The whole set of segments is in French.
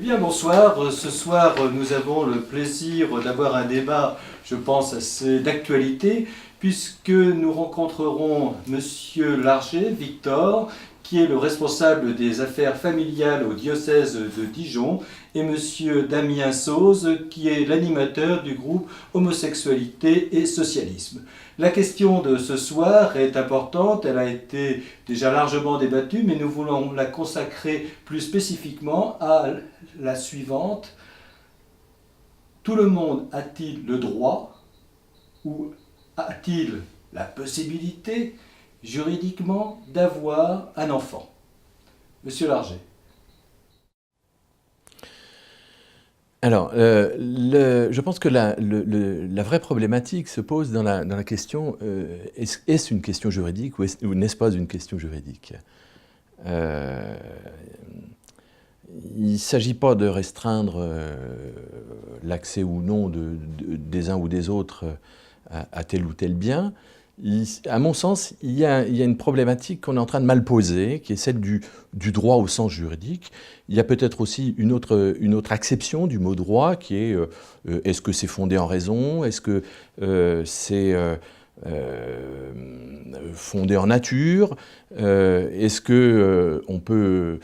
Bien, bonsoir. Ce soir, nous avons le plaisir d'avoir un débat, je pense, assez d'actualité, puisque nous rencontrerons Monsieur Larger, Victor, qui est le responsable des affaires familiales au diocèse de Dijon, et Monsieur Damien Sauze, qui est l'animateur du groupe Homosexualité et Socialisme. La question de ce soir est importante, elle a été déjà largement débattue, mais nous voulons la consacrer plus spécifiquement à la suivante. Tout le monde a-t-il le droit ou a-t-il la possibilité juridiquement d'avoir un enfant? Monsieur Larger. Alors, je pense que la vraie problématique se pose dans la question, est-ce une question juridique ou n'est-ce pas une question juridique? Il ne s'agit pas de restreindre l'accès ou non des uns ou des autres à tel ou tel bien. À mon sens, il y a une problématique qu'on est en train de mal poser, qui est celle du droit au sens juridique. Il y a peut-être aussi une autre acception du mot droit, qui est est-ce que c'est fondé en raison? Est-ce que c'est fondé en nature? Est-ce que on peut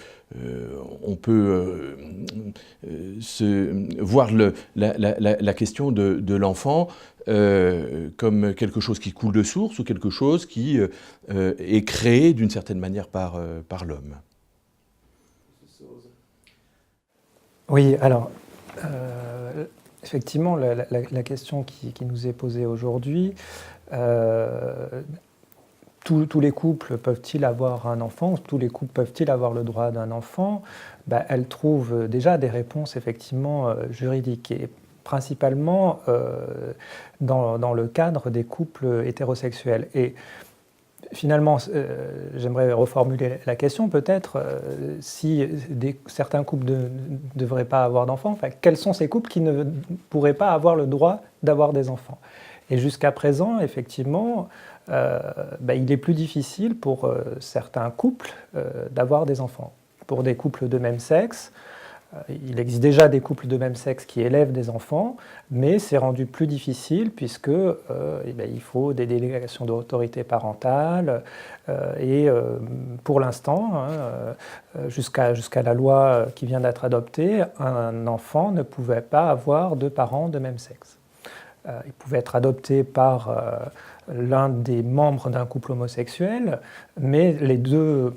voir la question de l'enfant comme quelque chose qui coule de source ou quelque chose qui est créé d'une certaine manière par l'homme. Oui, alors, effectivement, la question qui nous est posée aujourd'hui, tous les couples peuvent-ils avoir un enfant? Tous les couples peuvent-ils avoir le droit d'un enfant? Elle trouve déjà des réponses effectivement juridiques, et principalement dans le cadre des couples hétérosexuels. Et finalement, j'aimerais reformuler la question peut-être, si certains couples ne devraient pas avoir d'enfants, quels sont ces couples qui ne pourraient pas avoir le droit d'avoir des enfants? Et jusqu'à présent, effectivement, il est plus difficile pour certains couples d'avoir des enfants. Pour des couples de même sexe, il existe déjà des couples de même sexe qui élèvent des enfants, mais c'est rendu plus difficile puisque il faut des délégations d'autorité parentale et pour l'instant, jusqu'à la loi qui vient d'être adoptée, un enfant ne pouvait pas avoir deux parents de même sexe. Il pouvait être adopté par l'un des membres d'un couple homosexuel, mais les deux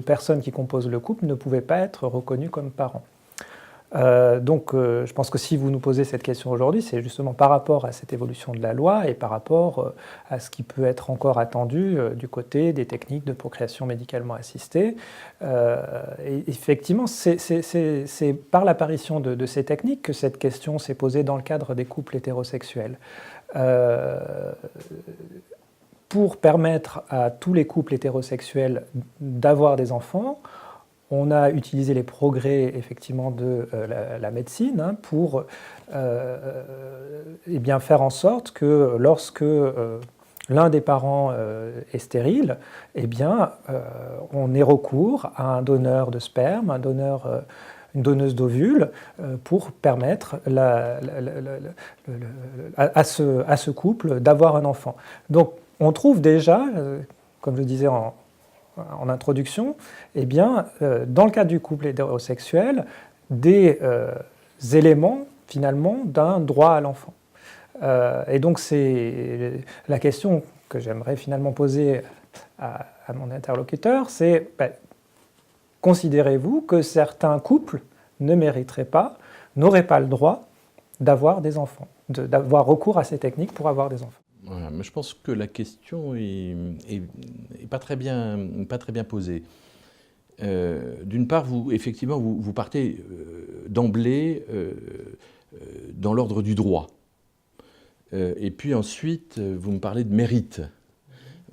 personnes qui composent le couple ne pouvaient pas être reconnues comme parents. Je pense que si vous nous posez cette question aujourd'hui, c'est justement par rapport à cette évolution de la loi et par rapport à ce qui peut être encore attendu du côté des techniques de procréation médicalement assistée. Et effectivement, c'est par l'apparition de ces techniques que cette question s'est posée dans le cadre des couples hétérosexuels. Pour permettre à tous les couples hétérosexuels d'avoir des enfants, on a utilisé les progrès effectivement de la médecine pour faire en sorte que lorsque l'un des parents est stérile, on ait recours à un donneur de sperme, une donneuse d'ovules, pour permettre à ce couple d'avoir un enfant. Donc on trouve déjà, comme je disais en introduction, dans le cadre du couple hétérosexuel, des éléments finalement d'un droit à l'enfant. Et donc c'est la question que j'aimerais finalement poser à mon interlocuteur, c'est considérez-vous que certains couples ne mériteraient pas, n'auraient pas le droit d'avoir des enfants, d'avoir recours à ces techniques pour avoir des enfants? Voilà, mais je pense que la question est pas très bien posée. D'une part, effectivement, vous partez d'emblée dans l'ordre du droit. Et puis ensuite, vous me parlez de mérite.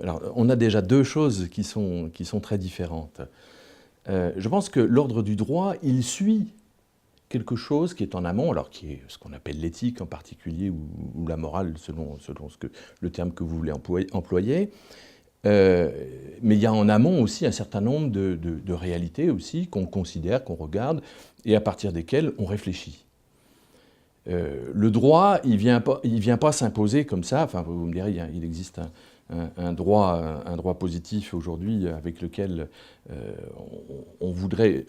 Alors, on a déjà deux choses qui sont très différentes. Je pense que l'ordre du droit, il suit quelque chose qui est en amont, alors qui est ce qu'on appelle l'éthique en particulier, ou la morale, selon le terme que vous voulez employer, Mais il y a en amont aussi un certain nombre de réalités aussi qu'on considère, qu'on regarde, et à partir desquelles on réfléchit. Le droit, il vient pas s'imposer comme ça. Enfin, vous me direz, il existe un droit positif aujourd'hui avec lequel on voudrait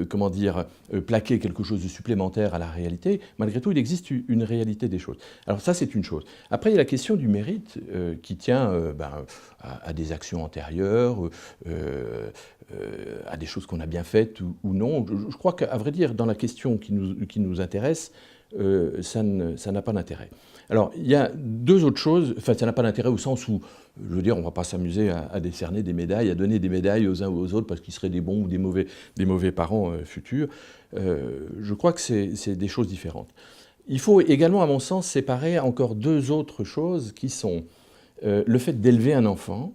comment dire, plaquer quelque chose de supplémentaire à la réalité. Malgré tout, il existe une réalité des choses. Alors ça, c'est une chose. Après, il y a la question du mérite qui tient à des actions antérieures, à des choses qu'on a bien faites ou non. Je crois qu'à vrai dire, dans la question qui nous intéresse, ça n'a pas d'intérêt. Alors, il y a deux autres choses, enfin, ça n'a pas d'intérêt au sens où, je veux dire, on ne va pas s'amuser à décerner des médailles, à donner des médailles aux uns ou aux autres parce qu'ils seraient des bons ou des mauvais parents futurs. Je crois que c'est des choses différentes. Il faut également, à mon sens, séparer encore deux autres choses qui sont le fait d'élever un enfant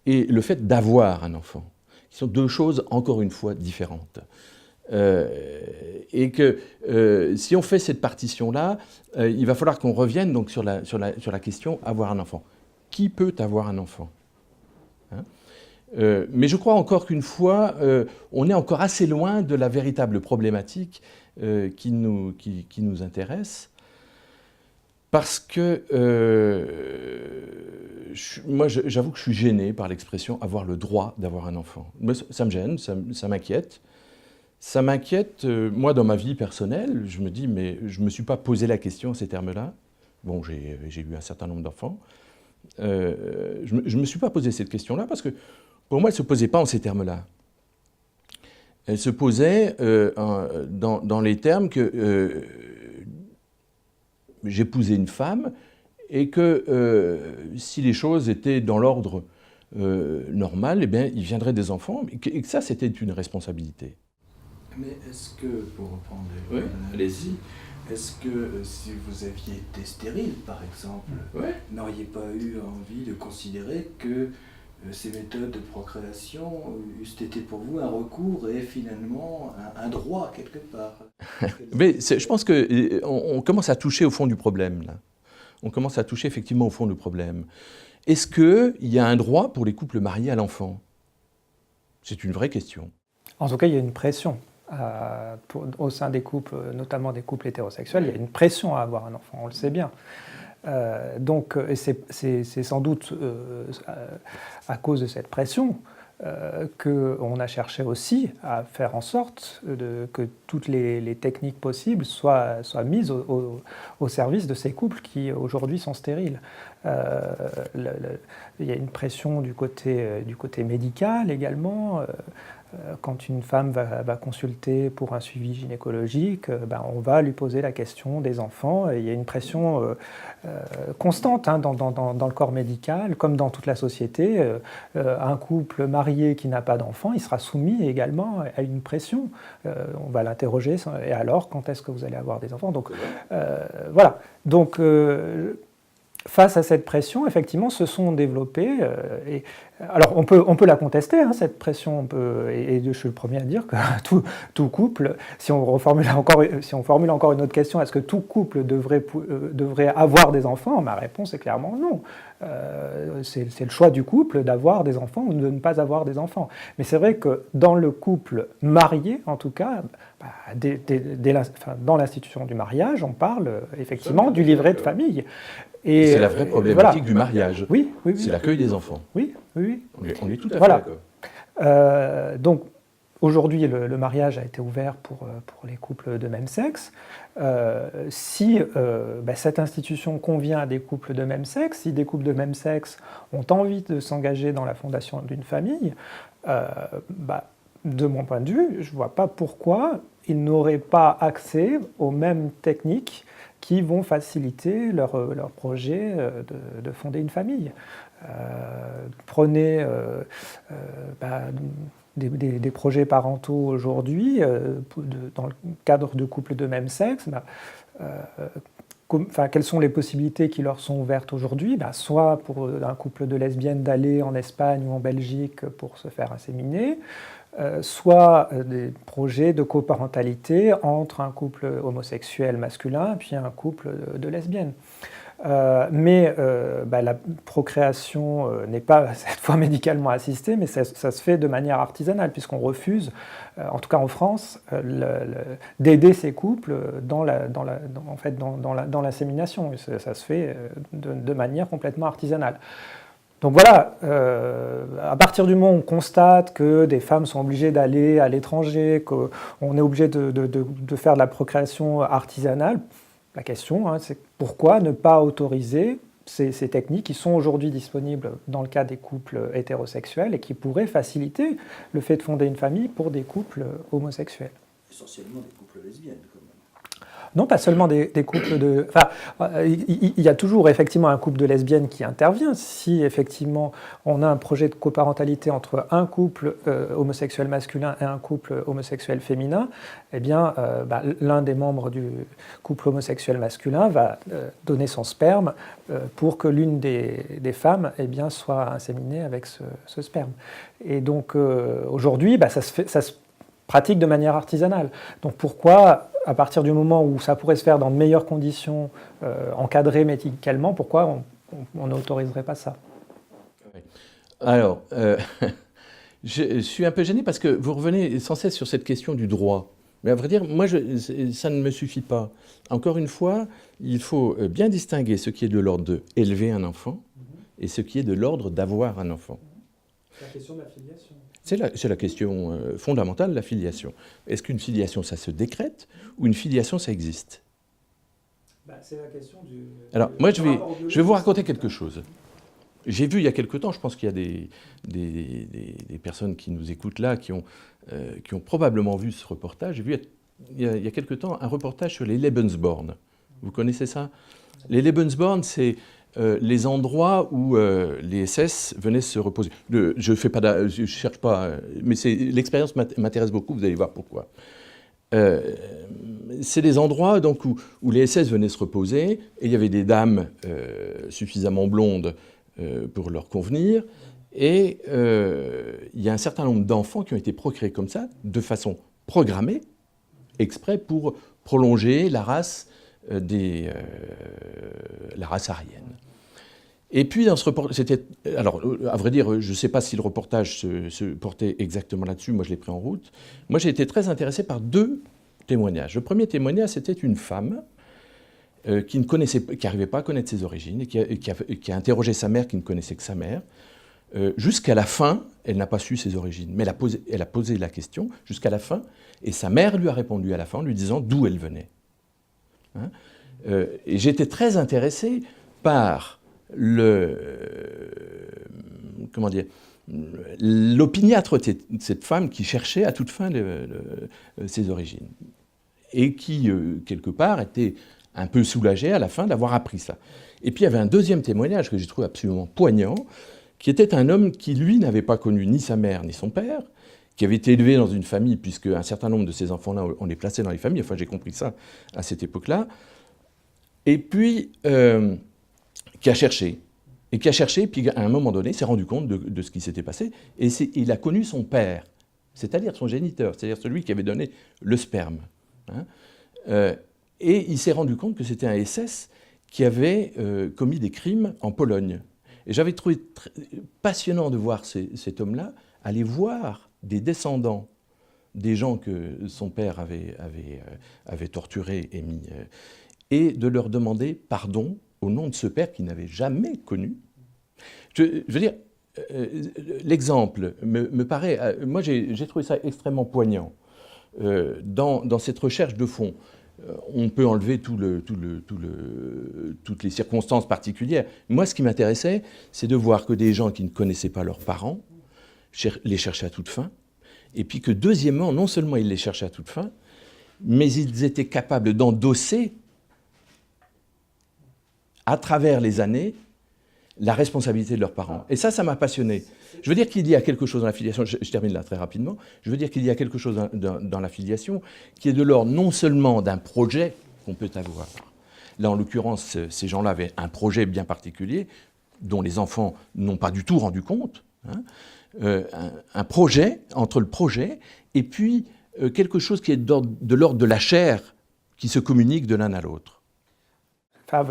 et le fait d'avoir un enfant, qui sont deux choses, encore une fois, différentes. Et que si on fait cette partition-là, il va falloir qu'on revienne donc sur la question avoir un enfant. Qui peut avoir un enfant, hein? Mais je crois encore qu'une fois, on est encore assez loin de la véritable problématique qui nous intéresse, parce que moi, j'avoue que je suis gêné par l'expression « avoir le droit d'avoir un enfant ». Ça me gêne, ça m'inquiète. Ça m'inquiète, moi, dans ma vie personnelle, je me dis, mais je ne me suis pas posé la question en ces termes-là. Bon, j'ai eu un certain nombre d'enfants. Je ne me suis pas posé cette question-là parce que, pour moi, elle ne se posait pas en ces termes-là. Elle se posait dans les termes que j'épousais une femme et que si les choses étaient dans l'ordre normal, eh bien, il viendrait des enfants et que ça, c'était une responsabilité. Mais est-ce que, pour reprendre Oui, allez-y. est-ce que si vous aviez été stérile, par exemple, n'auriez pas eu envie de considérer que ces méthodes de procréation eussent été pour vous un recours et finalement un droit quelque part? Mais je pense qu'on commence à toucher au fond du problème, là. On commence à toucher effectivement au fond du problème. Est-ce qu'il y a un droit pour les couples mariés à l'enfant? C'est une vraie question. En tout cas, il y a une pression. Au sein des couples, notamment des couples hétérosexuels, il y a une pression à avoir un enfant, on le sait bien. Donc, et c'est sans doute à cause de cette pression qu'on a cherché aussi à faire en sorte que toutes les techniques possibles soient mises au service de ces couples qui aujourd'hui sont stériles. Il y a une pression du côté médical également. Quand une femme va consulter pour un suivi gynécologique, on va lui poser la question des enfants. Et il y a une pression constante dans le corps médical, comme dans toute la société. Un couple marié qui n'a pas d'enfant, il sera soumis également à une pression. On va l'interroger, et alors, quand est-ce que vous allez avoir des enfants? Donc, voilà. Donc, face à cette pression, effectivement, se sont développés. Alors, on peut la contester, hein, cette pression. Et je suis le premier à dire que tout couple, si on formule encore une autre question, est-ce que tout couple devrait avoir des enfants? Ma réponse est clairement non. C'est le choix du couple d'avoir des enfants ou de ne pas avoir des enfants. Mais c'est vrai que dans le couple marié, en tout cas, dans l'institution du mariage, on parle effectivement du livret de famille. C'est la vraie problématique du mariage. Oui. C'est l'accueil des enfants. Oui. On est tout à fait d'accord. Donc, aujourd'hui, le mariage a été ouvert pour les couples de même sexe. Si cette institution convient à des couples de même sexe, si des couples de même sexe ont envie de s'engager dans la fondation d'une famille, de mon point de vue, je ne vois pas pourquoi ils n'auraient pas accès aux mêmes techniques qui vont faciliter leur projet de fonder une famille. Prenez des projets parentaux aujourd'hui, dans le cadre de couples de même sexe, quelles sont les possibilités qui leur sont ouvertes aujourd'hui? Soit pour un couple de lesbiennes d'aller en Espagne ou en Belgique pour se faire inséminer, soit des projets de coparentalité entre un couple homosexuel masculin puis un couple de lesbiennes. Mais la procréation n'est pas cette fois médicalement assistée, mais ça se fait de manière artisanale, puisqu'on refuse, en tout cas en France, d'aider ces couples dans l'insémination. Ça se fait de manière complètement artisanale. Donc voilà, à partir du moment où on constate que des femmes sont obligées d'aller à l'étranger, qu'on est obligé de faire de la procréation artisanale, la question, c'est pourquoi ne pas autoriser ces techniques qui sont aujourd'hui disponibles dans le cas des couples hétérosexuels et qui pourraient faciliter le fait de fonder une famille pour des couples homosexuels. Essentiellement des couples lesbiennes, quand même. Non, pas seulement des couples de... Enfin, il y a toujours effectivement un couple de lesbiennes qui intervient. Si effectivement on a un projet de coparentalité entre un couple homosexuel masculin et un couple homosexuel féminin, eh bien, l'un des membres du couple homosexuel masculin va donner son sperme pour que l'une des femmes soit inséminée avec ce sperme. Et donc aujourd'hui, ça se pratique de manière artisanale. Donc pourquoi, à partir du moment où ça pourrait se faire dans de meilleures conditions, encadrées médicalement, pourquoi on n'autoriserait pas ça? Alors, je suis un peu gêné parce que vous revenez sans cesse sur cette question du droit. Mais à vrai dire, moi, ça ne me suffit pas. Encore une fois, il faut bien distinguer ce qui est de l'ordre d'élever un enfant et ce qui est de l'ordre d'avoir un enfant. C'est la question de la filiation. C'est la question fondamentale, la filiation. Est-ce qu'une filiation, ça se décrète ou une filiation, ça existe? C'est la question du... Alors, moi, je vais vous raconter quelque chose. J'ai vu il y a quelque temps, je pense qu'il y a des personnes qui nous écoutent là, qui ont probablement vu ce reportage. J'ai vu il y a quelque temps un reportage sur les Lebensborn. Vous connaissez ça? Les Lebensborn, c'est les endroits où les SS venaient se reposer. Je cherche pas, mais l'expérience m'intéresse beaucoup, vous allez voir pourquoi. C'est des endroits donc, où les SS venaient se reposer, et il y avait des dames suffisamment blondes pour leur convenir, et il y a un certain nombre d'enfants qui ont été procréés comme ça, de façon programmée, exprès pour prolonger la race la race aryenne. Et puis dans ce reportage, alors à vrai dire, je ne sais pas si le reportage se portait exactement là-dessus, moi je l'ai pris en route. Moi j'ai été très intéressé par deux témoignages. Le premier témoignage, c'était une femme qui n'arrivait pas à connaître ses origines, et qui a interrogé sa mère qui ne connaissait que sa mère. Jusqu'à la fin, elle n'a pas su ses origines, mais elle a posé la question jusqu'à la fin, et sa mère lui a répondu à la fin en lui disant d'où elle venait. Et j'étais très intéressé par l'opiniâtreté de cette femme qui cherchait à toute fin ses origines et qui, quelque part, était un peu soulagée à la fin d'avoir appris ça. Et puis il y avait un deuxième témoignage que j'ai trouvé absolument poignant, qui était un homme qui, lui, n'avait pas connu ni sa mère ni son père, qui avait été élevé dans une famille, puisque un certain nombre de ces enfants-là, on les plaçait dans les familles, enfin j'ai compris ça à cette époque-là, et puis qui a cherché, puis à un moment donné, s'est rendu compte de ce qui s'était passé, et il a connu son père, c'est-à-dire son géniteur, c'est-à-dire celui qui avait donné le sperme. Et il s'est rendu compte que c'était un SS qui avait commis des crimes en Pologne. Et j'avais trouvé passionnant de voir cet homme-là aller voir des descendants des gens que son père avait torturés et mis, et de leur demander pardon au nom de ce père qu'il n'avait jamais connu. Je veux dire, l'exemple me paraît... moi, j'ai trouvé ça extrêmement poignant. Dans cette recherche de fond, on peut enlever toutes les circonstances particulières. Moi, ce qui m'intéressait, c'est de voir que des gens qui ne connaissaient pas leurs parents les cherchaient à toute fin, et puis que, deuxièmement, non seulement ils les cherchaient à toute fin, mais ils étaient capables d'endosser, à travers les années, la responsabilité de leurs parents. Et ça m'a passionné. Je veux dire qu'il y a quelque chose dans la filiation, je termine là très rapidement, je veux dire qu'il y a quelque chose dans la filiation qui est de l'ordre non seulement d'un projet qu'on peut avoir. Là, en l'occurrence, ces gens-là avaient un projet bien particulier, dont les enfants n'ont pas du tout rendu compte. Un projet, entre le projet, et puis quelque chose qui est de l'ordre de la chair, qui se communique de l'un à l'autre. enfin,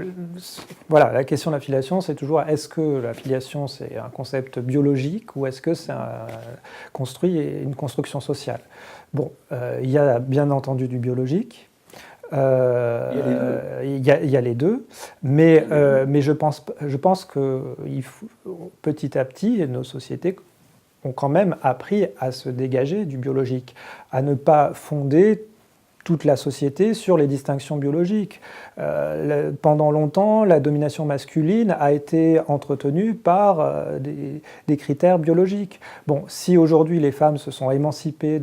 voilà, la question de la filiation, c'est toujours est-ce que la filiation c'est un concept biologique ou est-ce que c'est une construction sociale? Bon, il y a bien entendu du biologique. Il y a les deux, mais je pense que petit à petit, nos sociétés ont quand même appris à se dégager du biologique, à ne pas fonder toute la société sur les distinctions biologiques. Pendant longtemps, la domination masculine a été entretenue par des critères biologiques. Bon, si aujourd'hui les femmes se sont émancipées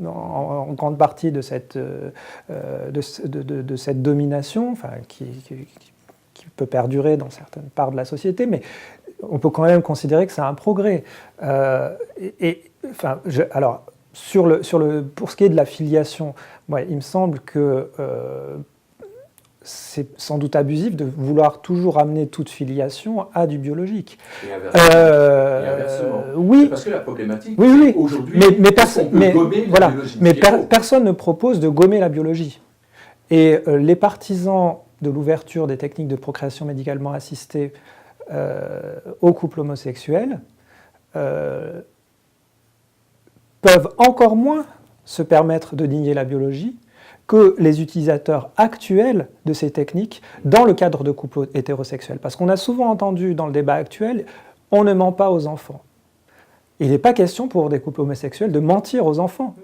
en grande partie de cette domination, enfin, qui peut perdurer dans certaines parts de la société, mais on peut quand même considérer que c'est un progrès. Alors, pour ce qui est de la filiation, il me semble que c'est sans doute abusif de vouloir toujours amener toute filiation à du biologique. Et inversement. Oui. Parce que la problématique, oui. Aujourd'hui, personne ne propose de gommer la biologie. Et les partisans de l'ouverture des techniques de procréation médicalement assistée aux couples homosexuels peuvent encore moins se permettre de nier la biologie que les utilisateurs actuels de ces techniques dans le cadre de couples hétérosexuels. Parce qu'on a souvent entendu dans le débat actuel, on ne ment pas aux enfants. Il n'est pas question pour des couples homosexuels de mentir aux enfants.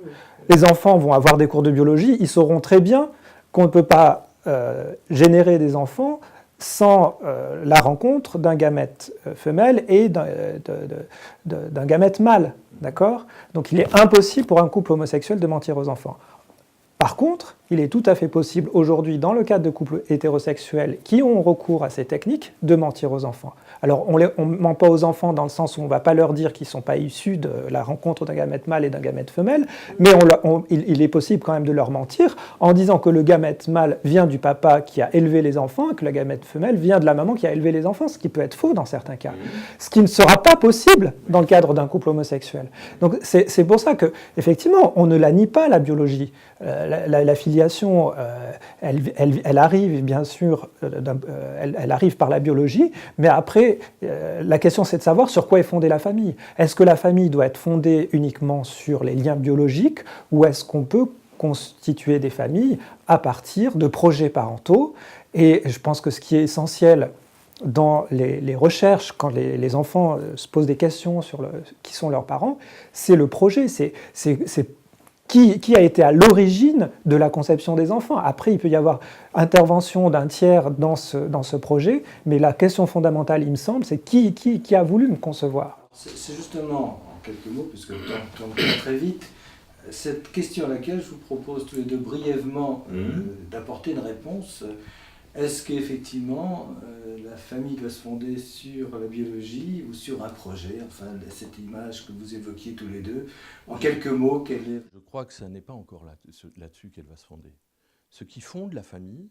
Les enfants vont avoir des cours de biologie, ils sauront très bien qu'on ne peut pas générer des enfants sans la rencontre d'un gamète femelle et d'un gamète mâle. D'accord ? Donc il est impossible pour un couple homosexuel de mentir aux enfants. Par contre, il est tout à fait possible aujourd'hui, dans le cadre de couples hétérosexuels qui ont recours à ces techniques, de mentir aux enfants. Alors, on ne ment pas aux enfants dans le sens où on ne va pas leur dire qu'ils ne sont pas issus de la rencontre d'un gamète mâle et d'un gamète femelle, mais il est possible quand même de leur mentir en disant que le gamète mâle vient du papa qui a élevé les enfants et que la gamète femelle vient de la maman qui a élevé les enfants, ce qui peut être faux dans certains cas. Ce qui ne sera pas possible dans le cadre d'un couple homosexuel. Donc, c'est pour ça que, effectivement, on ne la nie pas, la biologie. La filiation, elle arrive bien sûr, elle arrive par la biologie, mais après, la question c'est de savoir sur quoi est fondée la famille. Est-ce que la famille doit être fondée uniquement sur les liens biologiques ou est-ce qu'on peut constituer des familles à partir de projets parentaux? Et je pense que ce qui est essentiel dans les recherches, quand les enfants se posent des questions sur qui sont leurs parents, c'est le projet, c'est qui a été à l'origine de la conception des enfants. Après, il peut y avoir intervention d'un tiers dans ce projet, mais la question fondamentale, il me semble, c'est qui a voulu me concevoir. C'est justement, en quelques mots, puisque le temps tourne très vite, cette question à laquelle je vous propose tous les deux brièvement d'apporter une réponse. Est-ce qu'effectivement, la famille doit se fonder sur la biologie ou sur un projet, enfin, cette image que vous évoquiez tous les deux? En quelques mots, quelle est... Je crois que ça n'est pas encore là-dessus qu'elle va se fonder. Ce qui fonde la famille,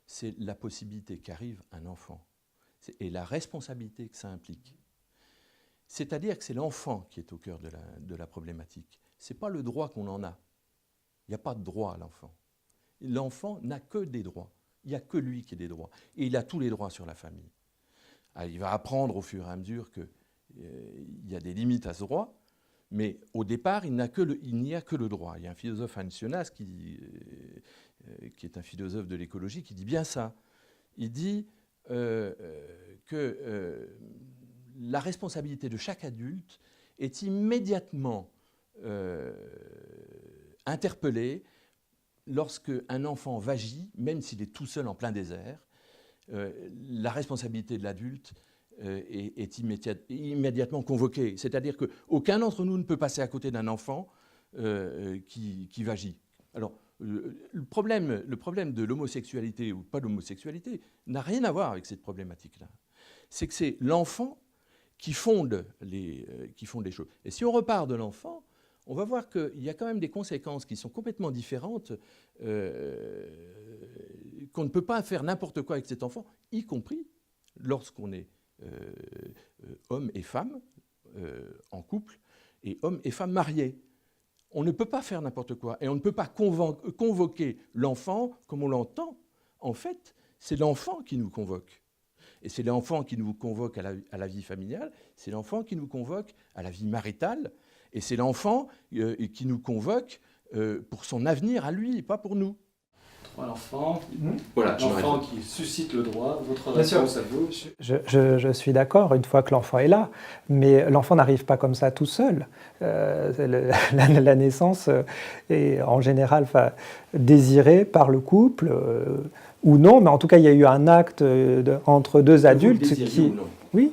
c'est la possibilité qu'arrive un enfant et la responsabilité que ça implique. C'est-à-dire que c'est l'enfant qui est au cœur de la problématique. Ce n'est pas le droit qu'on en a. Il n'y a pas de droit à l'enfant. L'enfant n'a que des droits. Il n'y a que lui qui a des droits. Et il a tous les droits sur la famille. Alors, il va apprendre au fur et à mesure qu'il y a des limites à ce droit, mais au départ, il n'y a que le droit. Il y a un philosophe, Hans Jonas, qui est un philosophe de l'écologie, qui dit bien ça. Il dit que la responsabilité de chaque adulte est immédiatement interpellée lorsque un enfant vagit, même s'il est tout seul en plein désert. La responsabilité de l'adulte est immédiatement convoquée. C'est-à-dire qu'aucun d'entre nous ne peut passer à côté d'un enfant qui vagit. Alors, le problème de l'homosexualité ou pas l'homosexualité n'a rien à voir avec cette problématique-là. C'est que c'est l'enfant qui fonde les choses. Et si on repart de l'enfant, on va voir qu'il y a quand même des conséquences qui sont complètement différentes, qu'on ne peut pas faire n'importe quoi avec cet enfant, y compris lorsqu'on est homme et femme en couple, et homme et femme mariés. On ne peut pas faire n'importe quoi, et on ne peut pas convoquer l'enfant comme on l'entend. En fait, c'est l'enfant qui nous convoque. Et c'est l'enfant qui nous convoque à la vie familiale, c'est l'enfant qui nous convoque à la vie maritale, et c'est l'enfant qui nous convoque pour son avenir à lui, et pas pour nous. L'enfant, Voilà, l'enfant qui suscite le droit, votre Bien sûr. réponse à vous. Je suis d'accord une fois que l'enfant est là, mais l'enfant n'arrive pas comme ça tout seul. La naissance est en général désirée par le couple, ou non, mais en tout cas il y a eu un acte entre deux adultes qui... Ou non. Oui.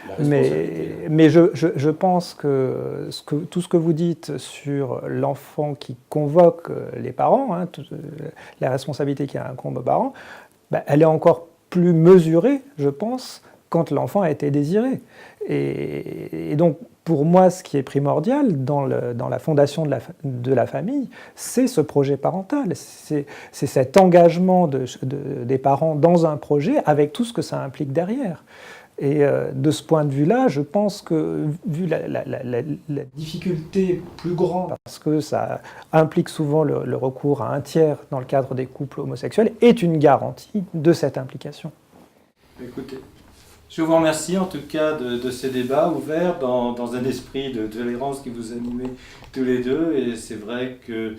La responsabilité. Mais je pense que, tout ce que vous dites sur l'enfant qui convoque les parents, hein, la responsabilité qui incombe aux parents, ben, elle est encore plus mesurée, je pense, quand l'enfant a été désiré. Et donc, pour moi, ce qui est primordial dans la fondation de la famille, c'est ce projet parental, c'est cet engagement des parents dans un projet avec tout ce que ça implique derrière. Et de ce point de vue-là, je pense que, vu la difficulté plus grande, parce que ça implique souvent le recours à un tiers dans le cadre des couples homosexuels, est une garantie de cette implication. Écoutez, je vous remercie en tout cas de ces débats ouverts dans un esprit de tolérance qui vous animait tous les deux. Et c'est vrai que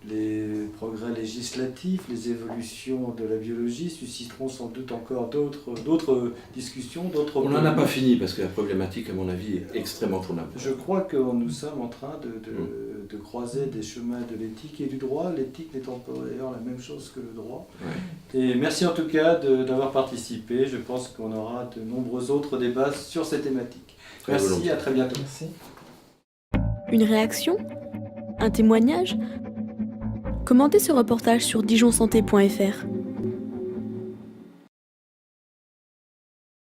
les progrès législatifs, les évolutions de la biologie susciteront sans doute encore d'autres discussions, d'autres... On n'en a pas fini parce que la problématique, à mon avis, est extrêmement tournable. Je crois que nous sommes en train de croiser des chemins de l'éthique et du droit, l'éthique n'étant pas d'ailleurs la même chose que le droit. Ouais. Et merci en tout cas d'avoir participé. Je pense qu'on aura de nombreux autres débats sur ces thématiques. Merci, à très bientôt. Merci. Une réaction ? Un témoignage ? Commentez ce reportage sur dijonsanté.fr.